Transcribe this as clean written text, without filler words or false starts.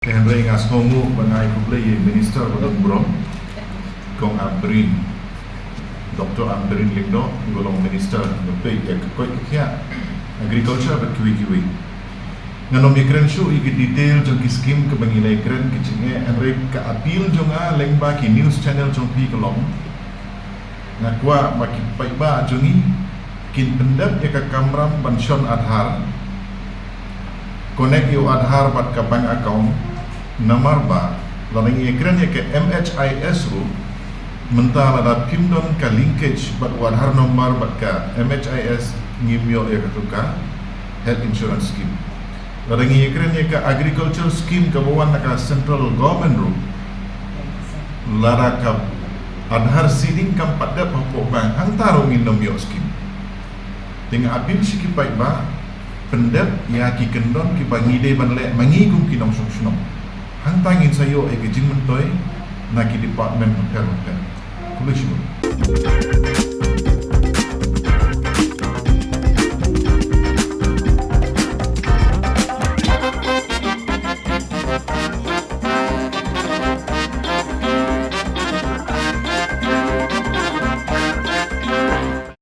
Henry ngas hongu bangai kublai minister badok brom kong Abrin Dr. Abrin Lingdo golong minister dope ya koi kia agriculture bat kiwi nganom ikren shu igi detail jong skim ke bangilai kren kichinge Henry ka appeal jonga lengba ki news channel jong pi kolong ngakwa maki paiba jongi kin pendap ya ka kamram banshon adhar connect yo adhar bat ka bank account nomor ba lalang ekran ya ke MHIS ru mentah ada pimdon ka linkage bat adhar nomor bat ka MHIS ngimyo ya katuka health insurance scheme lalang ekran ya ke agriculture scheme ka bawan ka central government ru lara ka adhar seeding kam pada pokok bank antaro nginom yo scheme dengan apil sikipai ba pendap ya ki kendon ki bangide banle mangigum ki nong song hang tangin sayo e gijing mentoy na ki department of health kulish